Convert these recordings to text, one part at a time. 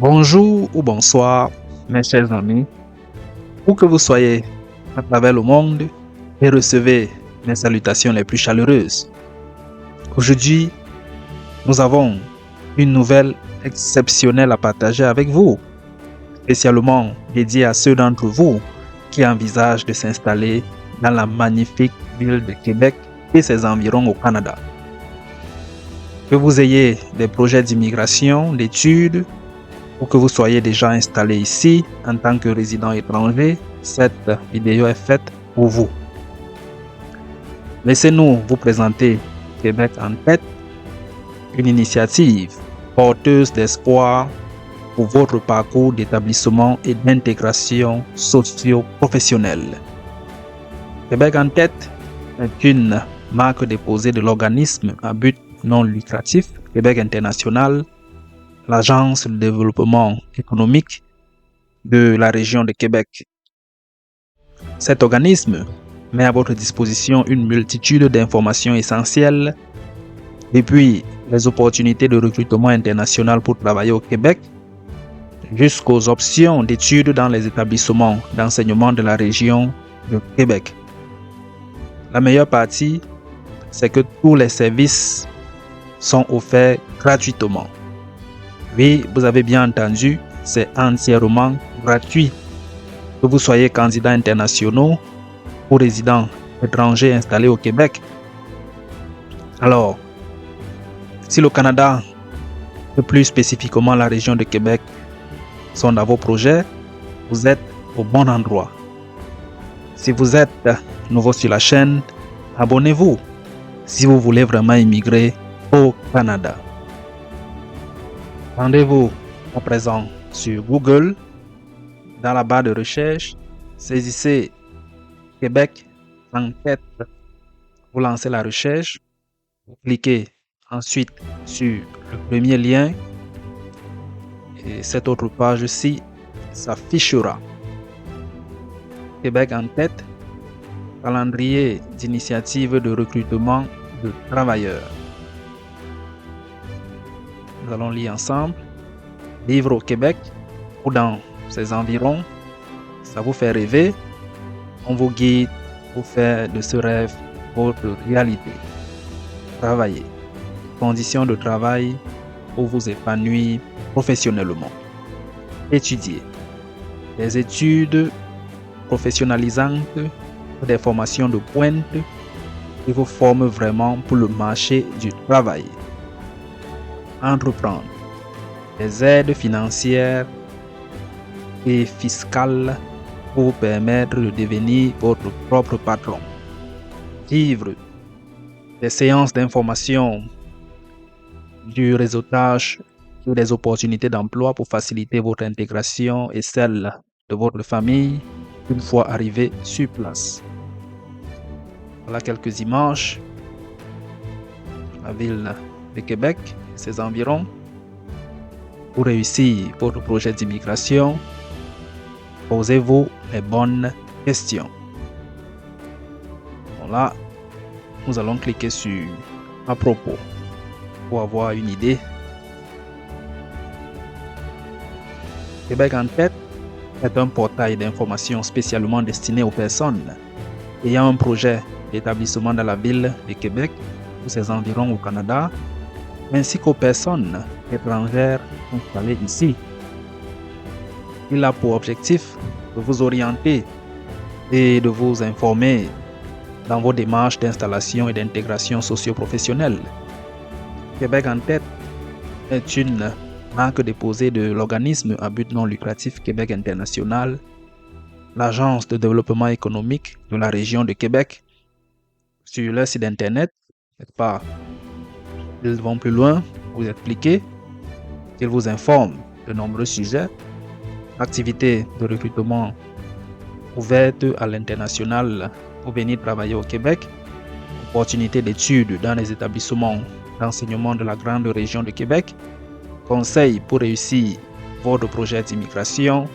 Bonjour ou bonsoir, mes chers amis, où que vous soyez à travers le monde, et recevez mes salutations les plus chaleureuses. Aujourd'hui, nous avons une nouvelle exceptionnelle à partager avec vous, spécialement dédiée à ceux d'entre vous qui envisagent de s'installer dans la magnifique ville de Québec et ses environs au Canada. Que vous ayez des projets d'immigration, d'études, ou que vous soyez déjà installé ici en tant que résident étranger, cette vidéo est faite pour vous. Laissez-nous vous présenter Québec en tête, une initiative porteuse d'espoir pour votre parcours d'établissement et d'intégration socio-professionnelle. Québec en tête est une marque déposée de l'organisme à but non lucratif Québec International, l'Agence de développement économique de la région de Québec. Cet organisme met à votre disposition une multitude d'informations essentielles, depuis les opportunités de recrutement international pour travailler au Québec, jusqu'aux options d'études dans les établissements d'enseignement de la région de Québec. La meilleure partie, c'est que tous les services sont offerts gratuitement. Oui, vous avez bien entendu, c'est entièrement gratuit. Que vous soyez candidat international ou résident étranger installé au Québec. Alors, si le Canada, et plus spécifiquement la région de Québec, sont dans vos projets, vous êtes au bon endroit. Si vous êtes nouveau sur la chaîne, abonnez-vous si vous voulez vraiment immigrer au Canada. Rendez-vous à présent sur Google. Dans la barre de recherche, saisissez Québec en tête. Vous lancez la recherche, vous cliquez ensuite sur le premier lien et cette autre page-ci s'affichera. Québec en tête, calendrier d'initiative de recrutement de travailleurs. Nous allons lire ensemble. Vivre au Québec ou dans ses environs, ça vous fait rêver. On vous guide pour faire de ce rêve votre réalité. Travailler. Conditions de travail pour vous épanouir professionnellement. Étudier. Des études professionnalisantes, des formations de pointe qui vous forment vraiment pour le marché du travail. Entreprendre. Des aides financières et fiscales pour vous permettre de devenir votre propre patron. Vivre. Des séances d'information, du réseautage sur des opportunités d'emploi pour faciliter votre intégration et celle de votre famille une fois arrivé sur place. Voilà quelques images. La ville de Québec et ses environs. Pour réussir votre projet d'immigration, posez-vous les bonnes questions. Bon, là, nous allons cliquer sur à propos pour avoir une idée. Québec en tête est un portail d'information spécialement destiné aux personnes ayant un projet d'établissement dans la ville de Québec ou ses environs au Canada, ainsi qu'aux personnes étrangères installées ici. Il a pour objectif de vous orienter et de vous informer dans vos démarches d'installation et d'intégration socio-professionnelle. Québec en tête est une marque déposée de l'organisme à but non lucratif Québec International, l'Agence de développement économique de la région de Québec. Sur leur site internet, quelque part, ils vont plus loin, vous expliquer qu'ils vous informent de nombreux sujets, activités de recrutement ouvertes à l'international pour venir travailler au Québec, opportunités d'études dans les établissements d'enseignement de la grande région de Québec, conseils pour réussir votre projet d'immigration,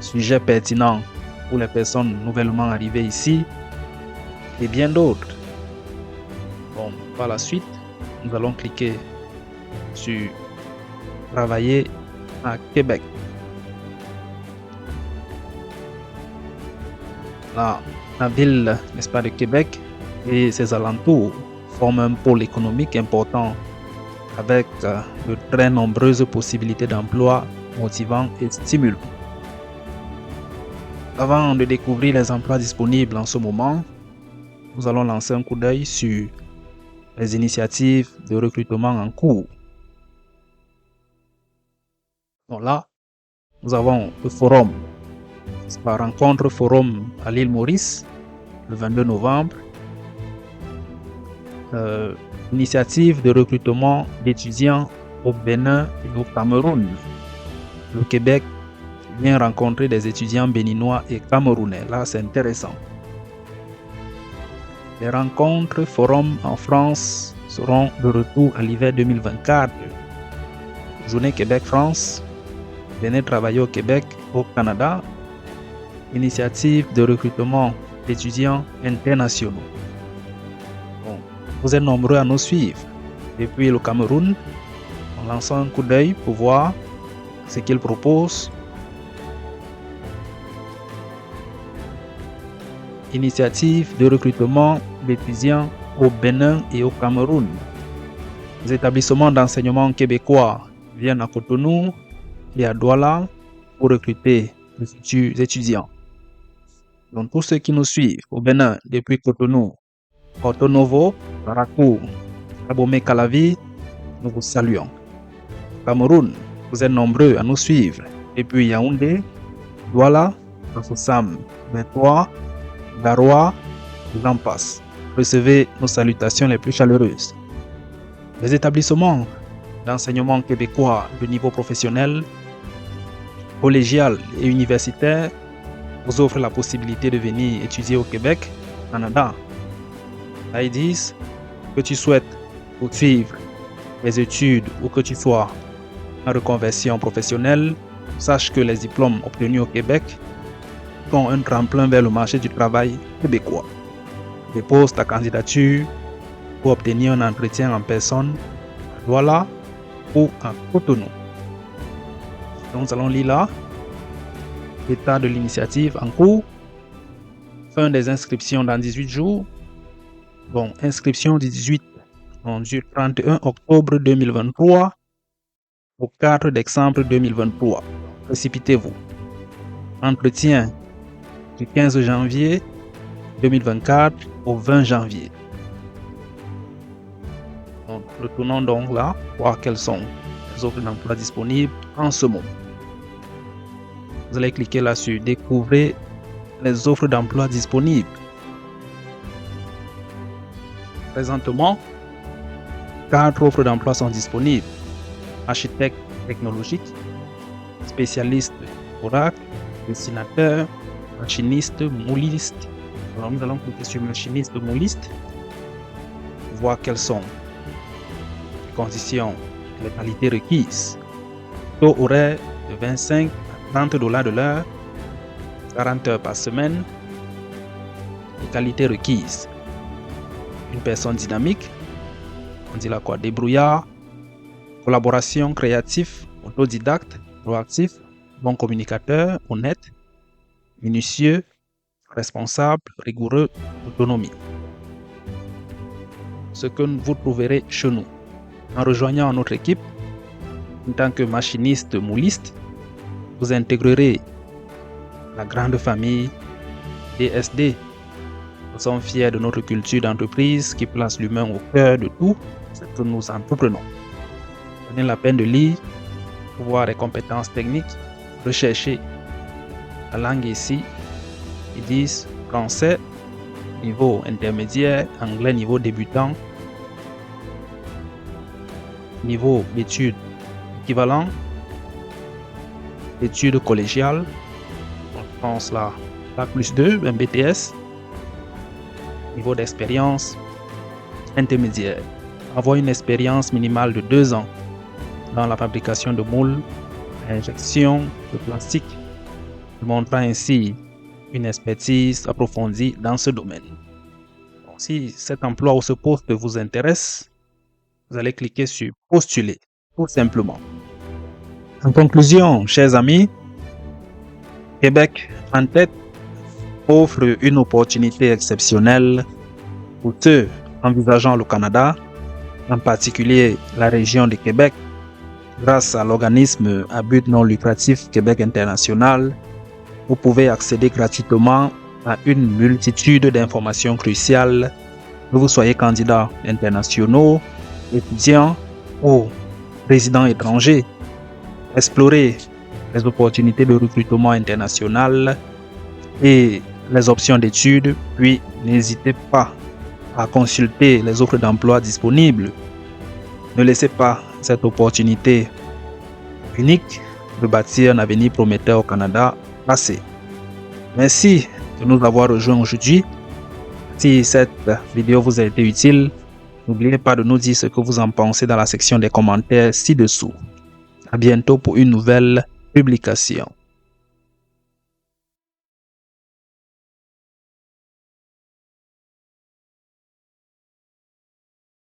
sujets pertinents pour les personnes nouvellement arrivées ici et bien d'autres. Bon, par la suite, nous allons cliquer sur Travailler à Québec. La ville, n'est-ce pas, de Québec et ses alentours forment un pôle économique important avec de très nombreuses possibilités d'emploi motivants et stimulants. Avant de découvrir les emplois disponibles en ce moment, nous allons lancer un coup d'œil sur les initiatives de recrutement en cours. Donc là, nous avons le forum, la rencontre forum à l'île Maurice, le 22 novembre. Initiative de recrutement d'étudiants au Bénin et au Cameroun. Le Québec vient rencontrer des étudiants béninois et camerounais. Là, c'est intéressant. Les rencontres forum en France seront de retour à l'hiver 2024. Journée Québec-France. Venez travailler au Québec, au Canada. Initiative de recrutement d'étudiants internationaux. Bon, vous êtes nombreux à nous suivre depuis le Cameroun, en lançant un coup d'œil pour voir ce qu'ils proposent. Initiative de recrutement d'étudiants au Bénin et au Cameroun. Les établissements d'enseignement québécois viennent à Cotonou et à Douala pour recruter les futurs étudiants. Donc, tous ceux qui nous suivent au Bénin depuis Cotonou, Porto Novo, Barakou, Abomey-Calavi, nous vous saluons. Cameroun, vous êtes nombreux à nous suivre depuis Yaoundé, Douala, Bafoussam, Bétois, Garoua, j'en passe. Recevez nos salutations les plus chaleureuses. Les établissements d'enseignement québécois de niveau professionnel, collégial et universitaire vous offrent la possibilité de venir étudier au Québec, Canada. Là, ils disent que tu souhaites poursuivre les études ou que tu sois en reconversion professionnelle, sache que les diplômes obtenus au Québec sont un tremplin vers le marché du travail québécois. Dépose ta candidature pour obtenir un entretien en personne à Douala ou à Cotonou. Donc, nous allons lire là l'état de l'initiative en cours. Fin des inscriptions dans 18 jours. Bon, inscription du 31 octobre 2023 au 4 décembre 2023. Précipitez-vous. Entretien du 15 janvier 2024 au 20 janvier. Donc, retournons donc là, voir quelles sont les offres d'emploi disponibles en ce moment. Vous allez cliquer là sur découvrir les offres d'emploi disponibles. Présentement, 4 offres d'emploi sont disponibles. Architecte technologique, spécialiste Oracle, dessinateur, machiniste, mouliste. Alors nous allons cliquer sur machiniste, mouliste, voir quelles sont les conditions, les qualités requises. Taux horaire de 25 à $30 de l'heure, 40 heures par semaine. Les qualités requises. Une personne dynamique, on dit là quoi, débrouillard, collaboration, créatif, autodidacte, proactif, bon communicateur, honnête, minutieux, responsable, rigoureux, autonomie. Ce que vous trouverez chez nous. En rejoignant notre équipe, en tant que machiniste mouliste, vous intégrerez la grande famille DSD. Nous sommes fiers de notre culture d'entreprise qui place l'humain au cœur de tout ce que nous entreprenons. Prenez la peine de lire pour voir les compétences techniques, rechercher la langue ici. Ils disent français niveau intermédiaire, anglais niveau débutant, niveau d'études équivalent, études collégiales, on pense là, Bac plus 2, un BTS, niveau d'expérience intermédiaire. Avoir une expérience minimale de 2 ans dans la fabrication de moules, injection de plastique, montrant ainsi une expertise approfondie dans ce domaine. Donc, si cet emploi ou ce poste vous intéresse, vous allez cliquer sur postuler, tout simplement. En conclusion, chers amis, Québec en tête offre une opportunité exceptionnelle pour ceux envisageant le Canada, en particulier la région de Québec, grâce à l'organisme à but non lucratif Québec International. Vous pouvez accéder gratuitement à une multitude d'informations cruciales, que vous soyez candidats internationaux, étudiants ou résidents étrangers. Explorez les opportunités de recrutement international et les options d'études, puis n'hésitez pas à consulter les offres d'emploi disponibles. Ne laissez pas cette opportunité unique de bâtir un avenir prometteur au Canada passer. Merci de nous avoir rejoints aujourd'hui. Si cette vidéo vous a été utile, n'oubliez pas de nous dire ce que vous en pensez dans la section des commentaires ci-dessous. À bientôt pour une nouvelle publication.